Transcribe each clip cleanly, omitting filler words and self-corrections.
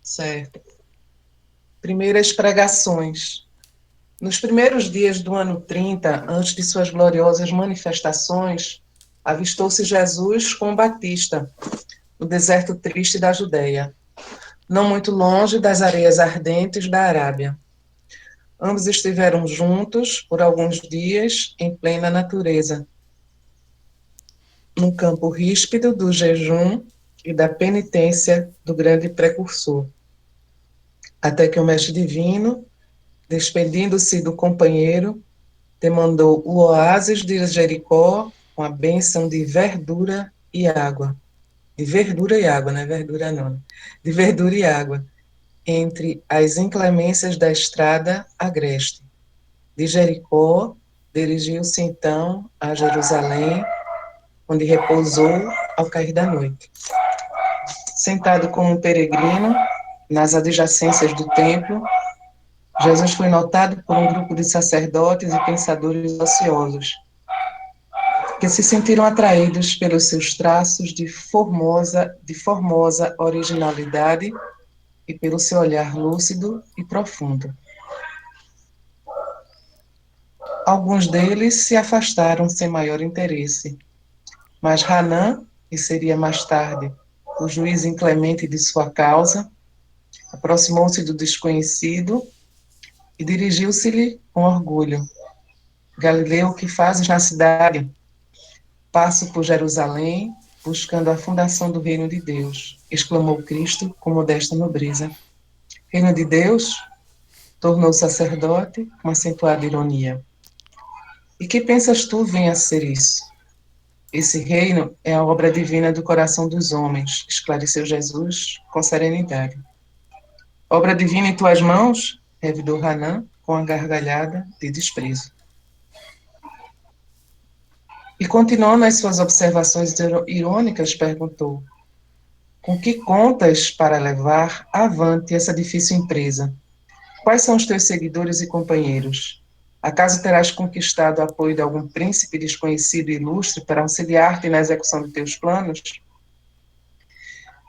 Certo. Primeiras pregações. Nos primeiros dias do ano 30, antes de suas gloriosas manifestações, avistou-se Jesus com Batista, no deserto triste da Judéia, não muito longe das areias ardentes da Arábia. Ambos estiveram juntos por alguns dias em plena natureza, no campo ríspido do jejum e da penitência do grande precursor, até que o mestre divino, despedindo-se do companheiro, demandou o oásis de Jericó com a bênção de verdura e água. De verdura e água, não é verdura não. De verdura e água, entre as inclemências da estrada agreste. De Jericó, dirigiu-se então a Jerusalém, onde repousou ao cair da noite. Sentado como um peregrino nas adjacências do templo, Jesus foi notado por um grupo de sacerdotes e pensadores ociosos, que se sentiram atraídos pelos seus traços de formosa originalidade e pelo seu olhar lúcido e profundo. Alguns deles se afastaram sem maior interesse, mas Hanã, que seria mais tarde o juiz inclemente de sua causa, aproximou-se do desconhecido e dirigiu-se-lhe com orgulho. Galileu, que fazes na cidade? Passo por Jerusalém, buscando a fundação do reino de Deus, exclamou Cristo com modesta nobreza. Reino de Deus? Tornou o sacerdote com acentuada ironia. E que pensas tu venha a ser isso? Esse reino é a obra divina do coração dos homens, esclareceu Jesus com serenidade. Obra divina em tuas mãos? Revidou Hanã com a gargalhada de desprezo. E continuando as suas observações irônicas, perguntou: com que contas para levar avante essa difícil empresa? Quais são os teus seguidores e companheiros? Acaso terás conquistado o apoio de algum príncipe desconhecido e ilustre para auxiliar-te na execução de teus planos?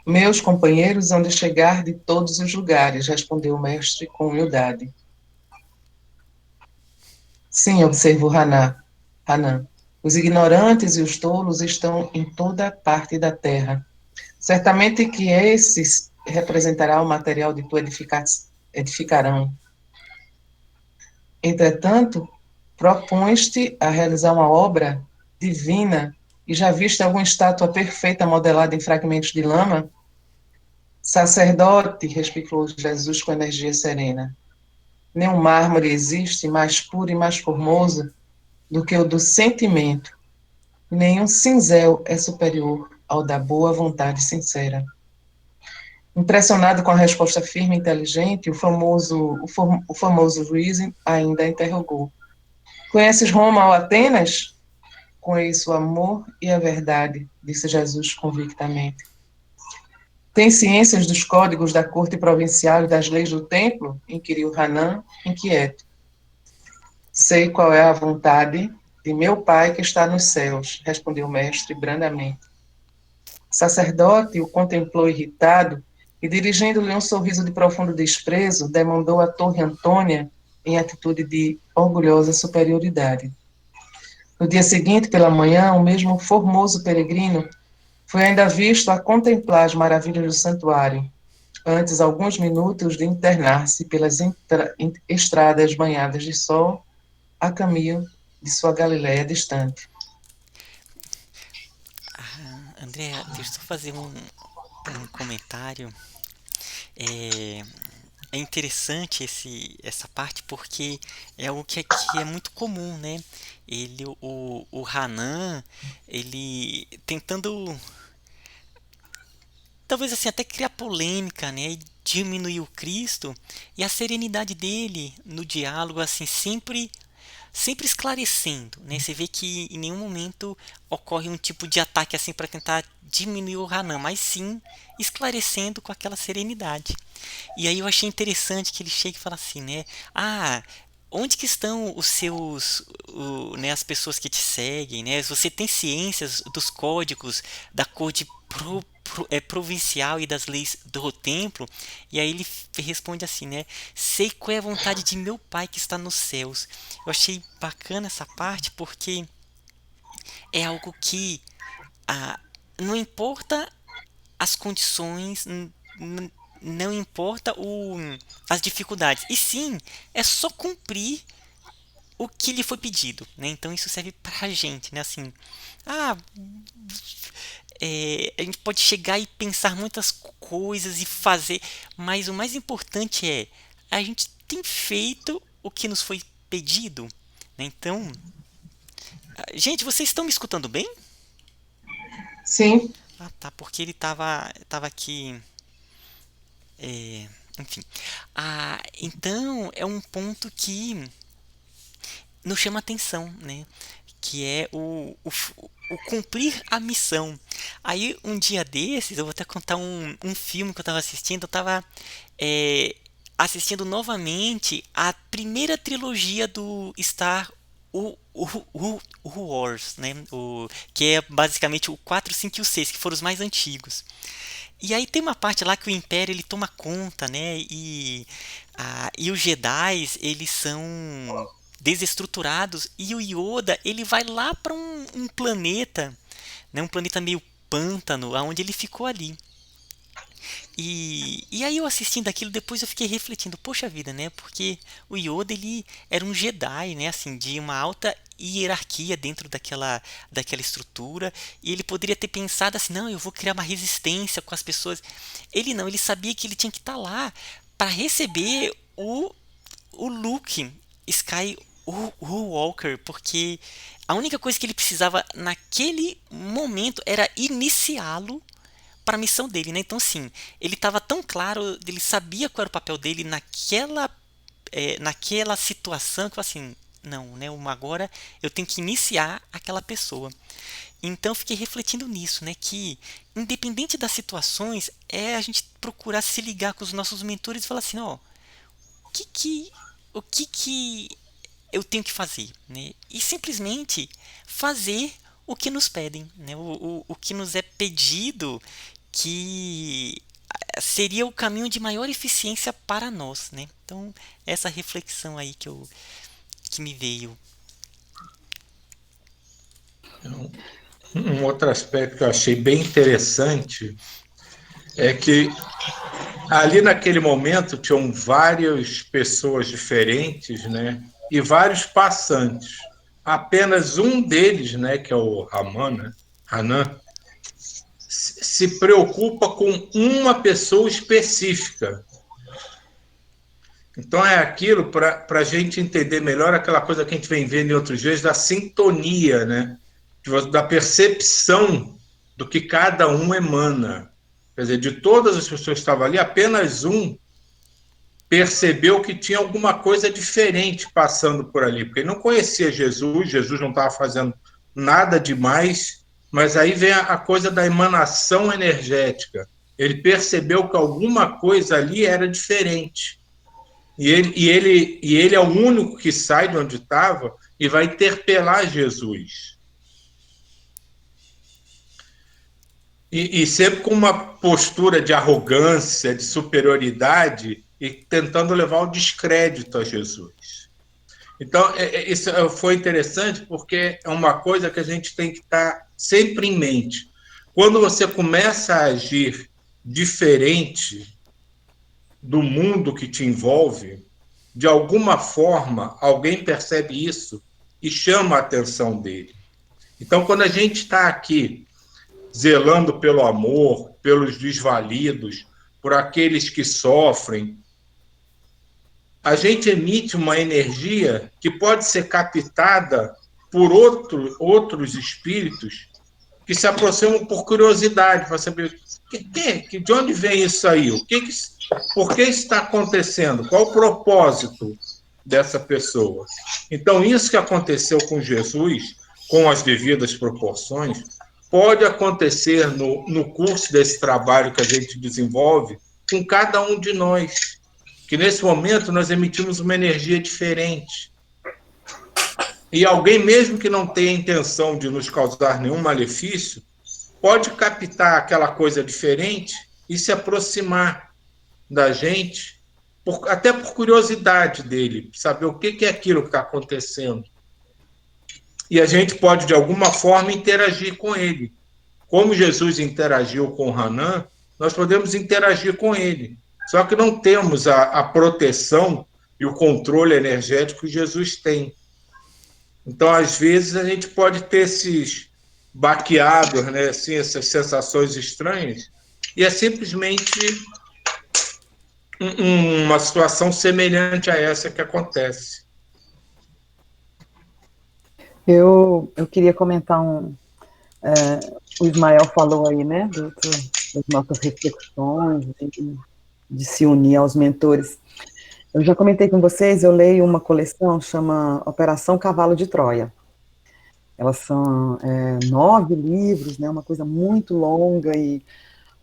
Meus companheiros hão de chegar de todos os lugares, respondeu o mestre com humildade. Sim, observou Hanã. Os ignorantes e os tolos estão em toda parte da terra. Certamente que esses representará o material de tua edificarão. Entretanto, propões-te a realizar uma obra divina e já viste alguma estátua perfeita modelada em fragmentos de lama? Sacerdote, respicou Jesus com energia serena, nenhum mármore existe mais puro e mais formoso do que o do sentimento, e nenhum cinzel é superior ao da boa vontade sincera. Impressionado com a resposta firme e inteligente, o famoso juiz ainda interrogou: conheces Roma ou Atenas? Conheço o amor e a verdade, disse Jesus convictamente. Tem ciências dos códigos da corte provincial e das leis do templo? Inquiriu Hanã, inquieto. Sei qual é a vontade de meu Pai que está nos céus, respondeu o mestre brandamente. O sacerdote o contemplou irritado e, dirigindo-lhe um sorriso de profundo desprezo, demandou a torre Antônia em atitude de orgulhosa superioridade. No dia seguinte, pela manhã, o mesmo formoso peregrino foi ainda visto a contemplar as maravilhas do santuário, antes alguns minutos de internar-se pelas estradas banhadas de sol a caminho de sua Galiléia distante. André, deixa eu fazer um comentário. É, é interessante essa parte porque é algo que aqui é muito comum, né? O Hanan, ele tentando, talvez assim, até criar polêmica, né? E diminuir o Cristo e a serenidade dele no diálogo, assim, sempre esclarecendo, né? Você vê que em nenhum momento ocorre um tipo de ataque assim para tentar diminuir o Hanan, mas sim esclarecendo com aquela serenidade. E aí eu achei interessante que ele chega e fala assim, né? Ah, onde que estão os seus, né, as pessoas que te seguem, né? Se você tem ciências dos códigos da corte provincial e das leis do templo, e aí ele responde assim, né? Sei qual é a vontade de meu Pai que está nos céus. Eu achei bacana essa parte porque é algo que ah, não importa as condições, não importa as dificuldades, e sim é só cumprir o que lhe foi pedido, né? Então isso serve pra gente, né? Assim, ah, a gente pode chegar e pensar muitas coisas e fazer, mas o mais importante é a gente tem feito o que nos foi pedido, né? Então, gente, vocês estão me escutando bem? Sim, Ah, tá, porque ele tava aqui, é, enfim. Então é um ponto que nos chama atenção, né? Que é o cumprir a missão. Aí, um dia desses, eu vou até contar um filme que eu estava assistindo. Eu estava é, assistindo novamente a primeira trilogia do Wars, né? Que é basicamente o 4, 5 e o 6, que foram os mais antigos. E aí tem uma parte lá que o Império ele toma conta, né? E os Jedi eles são desestruturados e o Yoda ele vai lá para um planeta, né? Um planeta meio pântano, aonde ele ficou ali. E aí eu assistindo aquilo, depois eu fiquei refletindo, poxa vida, né? Porque o Yoda ele era um Jedi, né? Assim, de uma alta hierarquia dentro daquela estrutura, e ele poderia ter pensado assim, não, eu vou criar uma resistência com as pessoas. Ele não, ele sabia que ele tinha que estar lá para receber o Luke Skywalker, porque a única coisa que ele precisava naquele momento era iniciá-lo para a missão dele, né? Então, assim, ele estava tão claro, ele sabia qual era o papel dele naquela situação que eu assim, não, né? Agora eu tenho que iniciar aquela pessoa. Então, eu fiquei refletindo nisso, né? Que independente das situações, é a gente procurar se ligar com os nossos mentores e falar assim, ó, o que que o que que eu tenho que fazer, né? E simplesmente fazer o que nos pedem, né? O que nos é pedido que seria o caminho de maior eficiência para nós, né? Então, essa reflexão aí que me veio. Um outro aspecto que eu achei bem interessante é que ali naquele momento tinham várias pessoas diferentes, né? E vários passantes. Apenas um deles, né, que é o Hanan, se preocupa com uma pessoa específica. Então é aquilo para a gente entender melhor aquela coisa que a gente vem vendo em outros dias da sintonia, né? Da percepção do que cada um emana. Quer dizer, de todas as pessoas que estavam ali, apenas um percebeu que tinha alguma coisa diferente passando por ali, porque ele não conhecia Jesus, Jesus não estava fazendo nada demais, mas aí vem a coisa da emanação energética. Ele percebeu que alguma coisa ali era diferente. E ele é o único que sai de onde estava e vai interpelar Jesus. E sempre com uma postura de arrogância, de superioridade e tentando levar o descrédito a Jesus. Então, isso foi interessante porque é uma coisa que a gente tem que estar sempre em mente. Quando você começa a agir diferente do mundo que te envolve, de alguma forma, alguém percebe isso e chama a atenção dele. Então, quando a gente está aqui zelando pelo amor, pelos desvalidos, por aqueles que sofrem, a gente emite uma energia que pode ser captada por outros espíritos que se aproximam por curiosidade, para saber de onde vem isso aí, por que está acontecendo, qual o propósito dessa pessoa. Então, isso que aconteceu com Jesus, com as devidas proporções, pode acontecer no curso desse trabalho que a gente desenvolve com cada um de nós. que nesse momento nós emitimos uma energia diferente. E alguém, mesmo que não tenha intenção de nos causar nenhum malefício, pode captar aquela coisa diferente e se aproximar da gente, até por curiosidade dele, saber o que é aquilo que está acontecendo. E a gente pode, de alguma forma, interagir com ele. Como Jesus interagiu com Hanan, nós podemos interagir com ele. Só que não temos a proteção e o controle energético que Jesus tem. Então, às vezes, a gente pode ter esses baqueados, né, assim, essas sensações estranhas, e é simplesmente uma situação semelhante a essa que acontece. Eu queria comentar o Ismael falou aí, né, das nossas reflexões, de se unir aos mentores. Eu já comentei com vocês, eu leio uma coleção, chama Operação Cavalo de Troia. Elas são 9 livros, né, uma coisa muito longa, e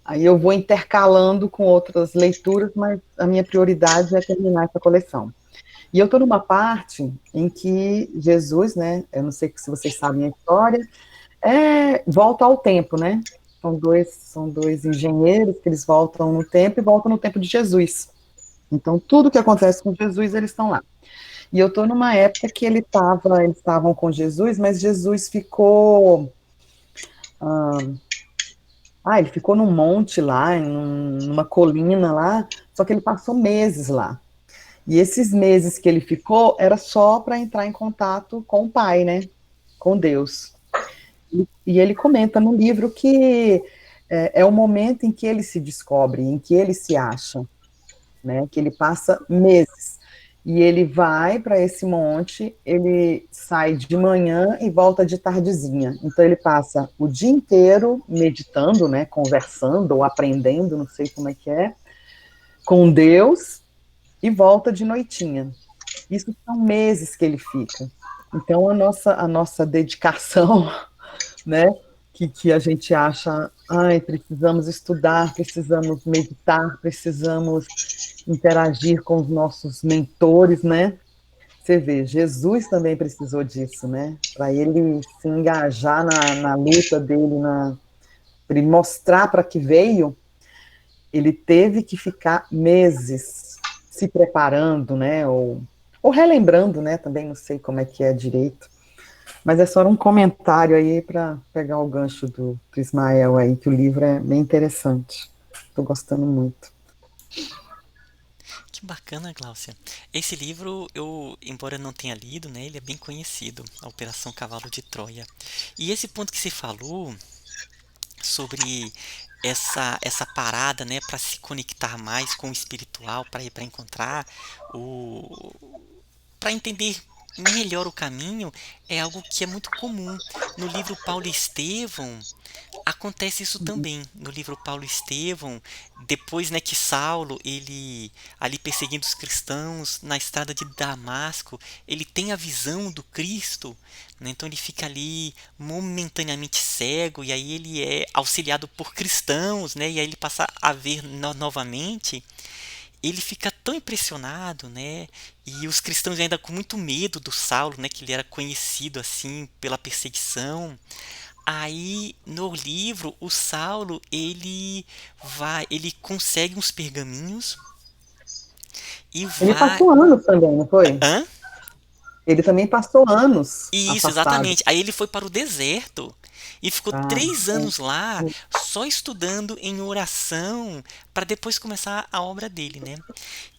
aí eu vou intercalando com outras leituras, mas a minha prioridade é terminar essa coleção. E eu estou numa parte em que Jesus, né, eu não sei se vocês sabem a história, volta ao tempo, né? São dois engenheiros que eles voltam no tempo e voltam no tempo de Jesus. Então, tudo que acontece com Jesus, eles estão lá. E eu estou numa época que eles estavam com Jesus, mas Jesus ficou... ele ficou num monte lá, numa colina lá, só que ele passou meses lá. E esses meses que ele ficou, era só para entrar em contato com o Pai, né? Com Deus. E ele comenta no livro que é o momento em que ele se descobre, em que ele se acha, né? Que ele passa meses. E ele vai para esse monte, ele sai de manhã e volta de tardezinha. Então ele passa o dia inteiro meditando, né? Conversando ou aprendendo, não sei como é que é, com Deus, e volta de noitinha. Isso são meses que ele fica. Então a nossa dedicação, né, que a gente acha, precisamos estudar, precisamos meditar, precisamos interagir com os nossos mentores, né? Você vê, Jesus também precisou disso, né? Para ele se engajar na luta dele, para ele mostrar para que veio, ele teve que ficar meses se preparando, né? Ou relembrando, né? Também não sei como é que é direito. Mas é só um comentário aí para pegar o gancho do Ismael aí, que o livro é bem interessante. Estou gostando muito. Que bacana, Gláucia. Esse livro, embora não tenha lido, né, ele é bem conhecido, A Operação Cavalo de Troia. E esse ponto que você falou sobre essa parada, né, para se conectar mais com o espiritual, para encontrar para entender melhor o caminho, é algo que é muito comum. No livro Paulo e Estevão, acontece isso também. No livro Paulo e Estevão, depois, né, que Saulo, ele ali perseguindo os cristãos na estrada de Damasco, ele tem a visão do Cristo, né, então ele fica ali momentaneamente cego, e aí ele é auxiliado por cristãos, né, e aí ele passa a ver novamente. Ele fica tão impressionado, né? E os cristãos ainda com muito medo do Saulo, né? Que ele era conhecido assim pela perseguição. Aí no livro o Saulo ele consegue uns pergaminhos e Ele vai. passou anos também, não foi? Hã? Ele também passou anos Isso, afastado. exatamente. Aí ele foi para o deserto e ficou 3 anos lá só estudando em oração para depois começar a obra dele, né?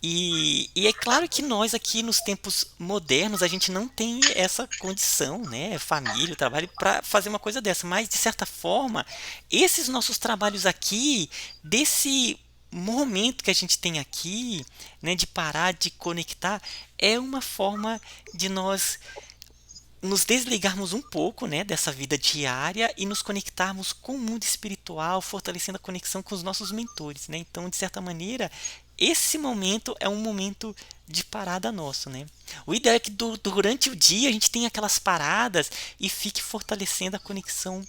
E é claro que nós aqui nos tempos modernos a gente não tem essa condição, né? Família, trabalho para fazer uma coisa dessa, mas de certa forma esses nossos trabalhos aqui desse momento que a gente tem aqui, né, de parar, de conectar, é uma forma de nós nos desligarmos um pouco, né, dessa vida diária e nos conectarmos com o mundo espiritual, fortalecendo a conexão com os nossos mentores, né? Então, de certa maneira, esse momento é um momento de parada nosso, né? O ideal é que durante o dia a gente tenha aquelas paradas e fique fortalecendo a conexão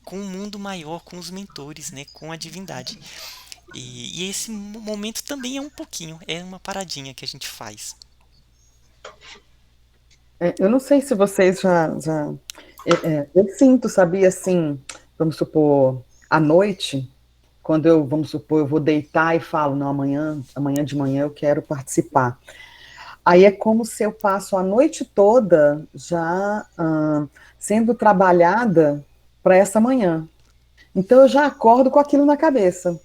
com o mundo maior, com os mentores, né, com a divindade. E esse momento também é um pouquinho, é uma paradinha que a gente faz. Eu não sei se vocês eu sinto, sabia, assim, vamos supor, à noite, quando eu, vamos supor, eu vou deitar e falo, não, amanhã de manhã eu quero participar. Aí é como se eu passo a noite toda já sendo trabalhada para essa manhã. Então eu já acordo com aquilo na cabeça,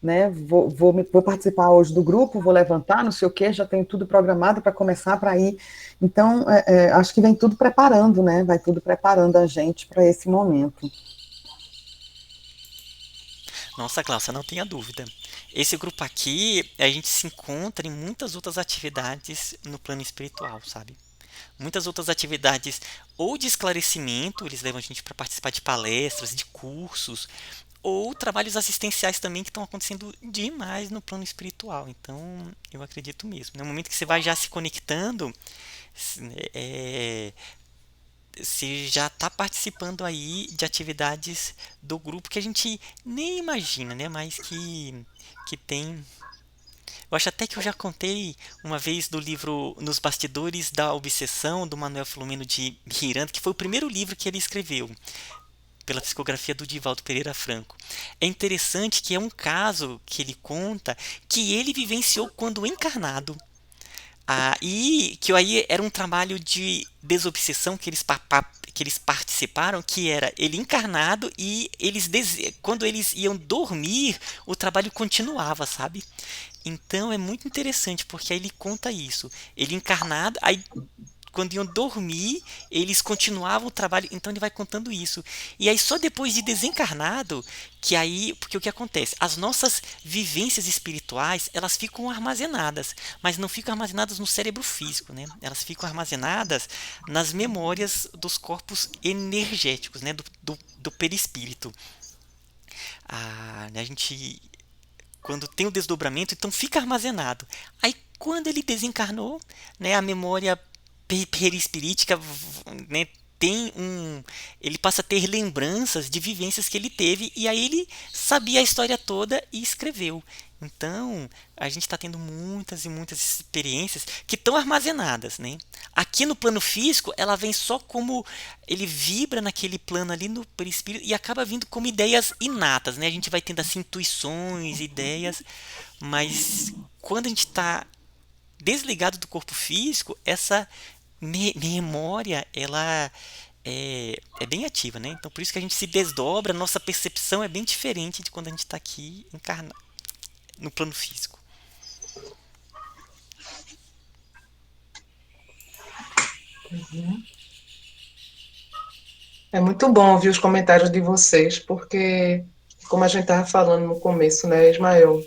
né? Vou participar hoje do grupo, vou levantar, não sei o quê, já tenho tudo programado para começar para ir. Então, acho que vem tudo preparando, né? Vai tudo preparando a gente para esse momento. Nossa, Glaucia, não tenha dúvida. Esse grupo aqui, a gente se encontra em muitas outras atividades no plano espiritual, sabe? Muitas outras atividades ou de esclarecimento, eles levam a gente para participar de palestras, de cursos, ou trabalhos assistenciais também que estão acontecendo demais no plano espiritual. Então, eu acredito mesmo. No momento que você vai já se conectando, é, você já está participando aí de atividades do grupo que a gente nem imagina, né? Mas que tem. Eu acho até que eu já contei uma vez do livro Nos Bastidores da Obsessão, do Manuel Filomeno de Miranda, que foi o primeiro livro que ele escreveu, pela psicografia do Divaldo Pereira Franco. É interessante que é um caso que ele conta que ele vivenciou quando encarnado. E que aí era um trabalho de desobsessão que eles participaram, que era ele encarnado e quando eles iam dormir, o trabalho continuava, sabe? Então é muito interessante, porque aí ele conta isso. Ele encarnado, aí quando iam dormir, eles continuavam o trabalho, então ele vai contando isso. E aí só depois de desencarnado, que aí, porque o que acontece? As nossas vivências espirituais, elas ficam armazenadas, mas não ficam armazenadas no cérebro físico, né? Elas ficam armazenadas nas memórias dos corpos energéticos, né? Do perispírito. A gente, quando tem o desdobramento, então fica armazenado. Aí quando ele desencarnou, né, a memória perispirítica, né, ele passa a ter lembranças de vivências que ele teve e aí ele sabia a história toda e escreveu. Então, a gente está tendo muitas e muitas experiências que estão armazenadas, né? Aqui no plano físico, ela vem só como ele vibra naquele plano ali no perispírito e acaba vindo como ideias inatas, né? A gente vai tendo assim intuições, ideias, mas quando a gente está desligado do corpo físico, essa memória, ela é bem ativa, né? Então por isso que a gente se desdobra, nossa percepção é bem diferente de quando a gente está aqui encarnado no plano físico. É muito bom ouvir os comentários de vocês, porque, como a gente estava falando no começo, né, Ismael?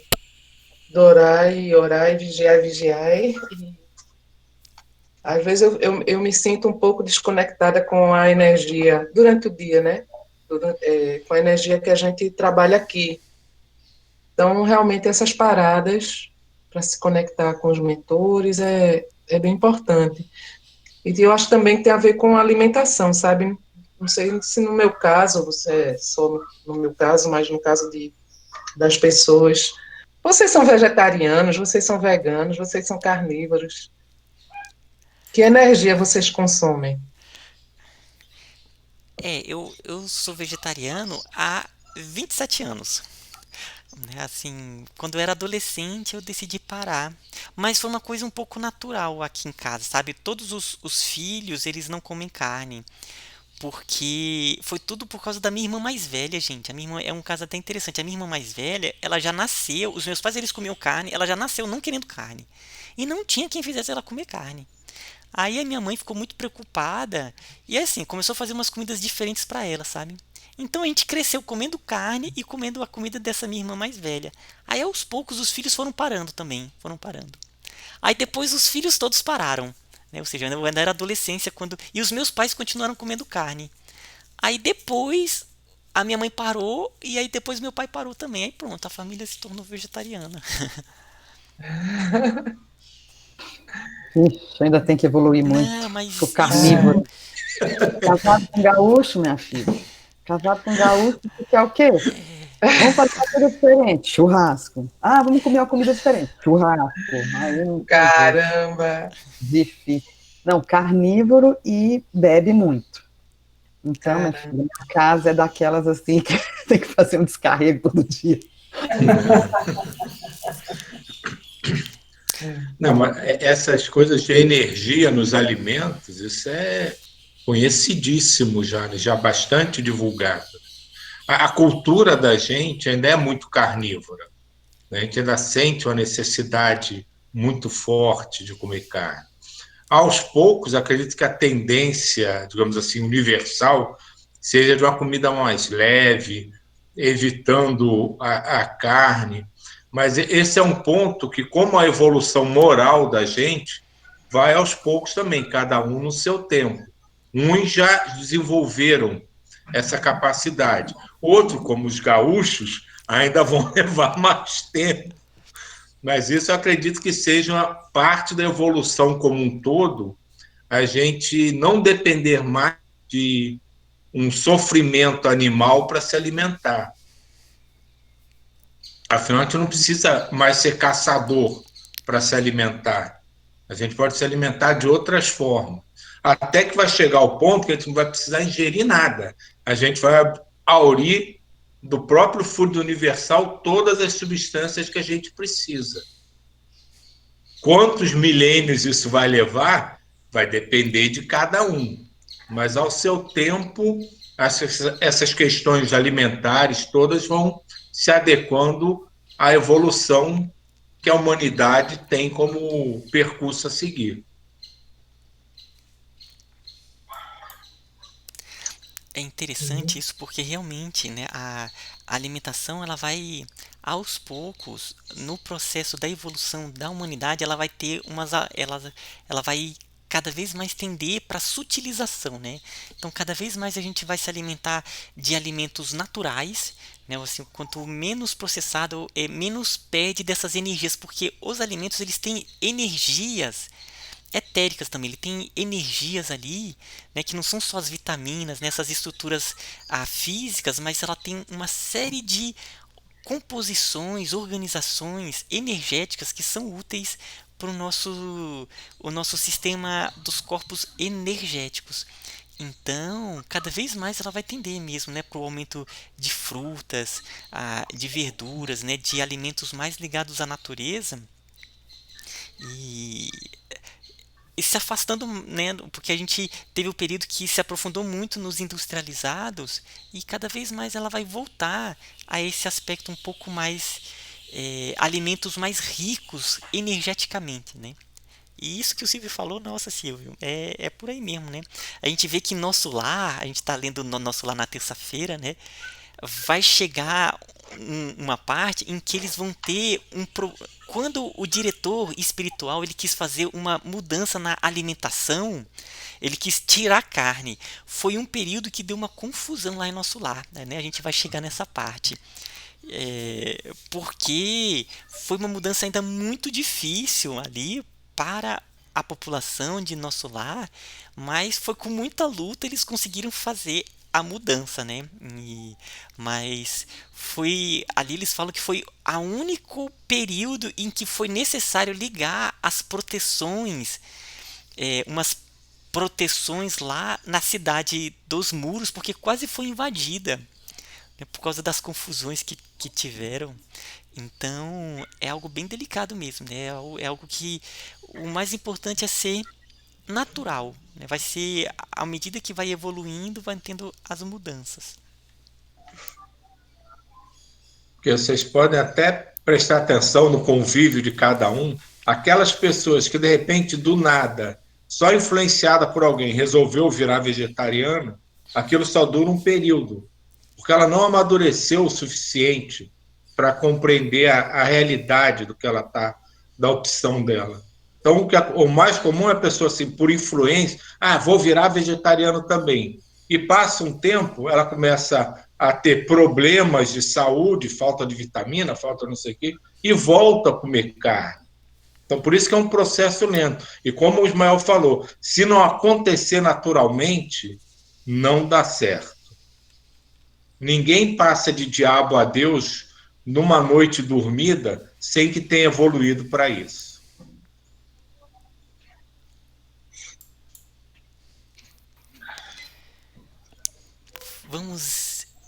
Orai, vigiai, vigiai. Às vezes eu me sinto um pouco desconectada com a energia durante o dia, né? Com a energia que a gente trabalha aqui. Então, realmente, essas paradas para se conectar com os mentores é bem importante. E eu acho também que tem a ver com a alimentação, sabe? Não sei se no meu caso, você é só no meu caso, mas no caso das pessoas. Vocês são vegetarianos, vocês são veganos, vocês são carnívoros. Que energia vocês consomem? Eu sou vegetariano há 27 anos. Né? Assim, quando eu era adolescente eu decidi parar, mas foi uma coisa um pouco natural aqui em casa, sabe? Todos os filhos, eles não comem carne, porque foi tudo por causa da minha irmã mais velha, gente. A minha irmã é um caso até interessante. A minha irmã mais velha, ela já nasceu, os meus pais eles comiam carne, ela já nasceu não querendo carne. E não tinha quem fizesse ela comer carne. Aí a minha mãe ficou muito preocupada e assim, começou a fazer umas comidas diferentes para ela, sabe? Então a gente cresceu comendo carne e comendo a comida dessa minha irmã mais velha. Aí aos poucos os filhos foram parando também, foram parando. Aí depois os filhos todos pararam, né? Ou seja, eu ainda era adolescência quando e os meus pais continuaram comendo carne. Aí depois a minha mãe parou e aí depois meu pai parou também. Aí pronto, a família se tornou vegetariana. Ixi, ainda tem que evoluir muito. Não, Ficou mas isso carnívoro. Casado com gaúcho, minha filha. Casado com gaúcho, você quer o quê? Vamos fazer uma coisa diferente, churrasco. Ah, vamos comer uma comida diferente, churrasco. Aí não tem jeito, Caramba! difícil. Não, carnívoro e bebe muito. Então, minha filha, Caramba! minha casa é daquelas assim que tem que fazer um descarrego todo dia. Não, mas essas coisas de energia nos alimentos, isso é conhecidíssimo já, né? Já bastante divulgado. A cultura da gente ainda é muito carnívora, né? A gente ainda sente uma necessidade muito forte de comer carne. Aos poucos, acredito que a tendência, digamos assim, universal, seja de uma comida mais leve, evitando a carne. Mas esse é um ponto que, como a evolução moral da gente, vai aos poucos também, cada um no seu tempo. Uns já desenvolveram essa capacidade, outros, como os gaúchos, ainda vão levar mais tempo. Mas isso eu acredito que seja uma parte da evolução como um todo, a gente não depender mais de um sofrimento animal para se alimentar. Afinal, a gente não precisa mais ser caçador para se alimentar. A gente pode se alimentar de outras formas. Até que vai chegar ao ponto que a gente não vai precisar ingerir nada. A gente vai aurir do próprio fluido universal todas as substâncias que a gente precisa. Quantos milênios isso vai levar, vai depender de cada um. Mas, ao seu tempo, essas questões alimentares todas vão se adequando à evolução que a humanidade tem como percurso a seguir. É interessante isso porque realmente, né, a alimentação ela vai aos poucos no processo da evolução da humanidade, ela vai ter ela vai cada vez mais tender para sutilização, né? Então, cada vez mais a gente vai se alimentar de alimentos naturais, né? Assim, quanto menos processado, menos perde dessas energias, porque os alimentos eles têm energias etéricas também, ele tem energias ali, né, que não são só as vitaminas, né, essas estruturas físicas, mas ela tem uma série de composições, organizações energéticas que são úteis para o nosso sistema dos corpos energéticos. Então, cada vez mais ela vai tender mesmo, né, para o aumento de frutas, de verduras, né, de alimentos mais ligados à natureza e e se afastando, né, porque a gente teve o período que se aprofundou muito nos industrializados e cada vez mais ela vai voltar a esse aspecto um pouco mais alimentos mais ricos energeticamente, né? E isso que o Silvio falou, nossa, Silvio, é por aí mesmo, né? A gente vê que nosso lar, a gente está lendo no nosso lar na terça-feira, né? Vai chegar uma parte em que eles vão ter quando o diretor espiritual ele quis fazer uma mudança na alimentação, ele quis tirar a carne. Foi um período que deu uma confusão lá em nosso lar, né? A gente vai chegar nessa parte. Porque foi uma mudança ainda muito difícil ali para a população de nosso lar, mas foi com muita luta eles conseguiram fazer a mudança, né? Mas foi ali eles falam que foi o único período em que foi necessário ligar as proteções, umas proteções lá na cidade dos muros, porque quase foi invadida, né, por causa das confusões que tiveram. Então é algo bem delicado mesmo, né? É algo que o mais importante é ser natural, né? Vai ser à medida que vai evoluindo, vai tendo as mudanças. Porque vocês podem até prestar atenção no convívio de cada um. Aquelas pessoas que, de repente, do nada, só influenciada por alguém, resolveu virar vegetariana, aquilo só dura um período, porque ela não amadureceu o suficiente para compreender a realidade do que ela está, da opção dela. Então, o mais comum é a pessoa, assim, por influência, vou virar vegetariano também. E passa um tempo, ela começa a ter problemas de saúde, falta de vitamina, falta não sei o quê, e volta a comer carne. Então, por isso que é um processo lento. E como o Ismael falou, se não acontecer naturalmente, não dá certo. Ninguém passa de diabo a Deus numa noite dormida sem que tenha evoluído para isso.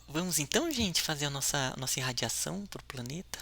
Vamos então, gente, fazer a nossa irradiação para o planeta?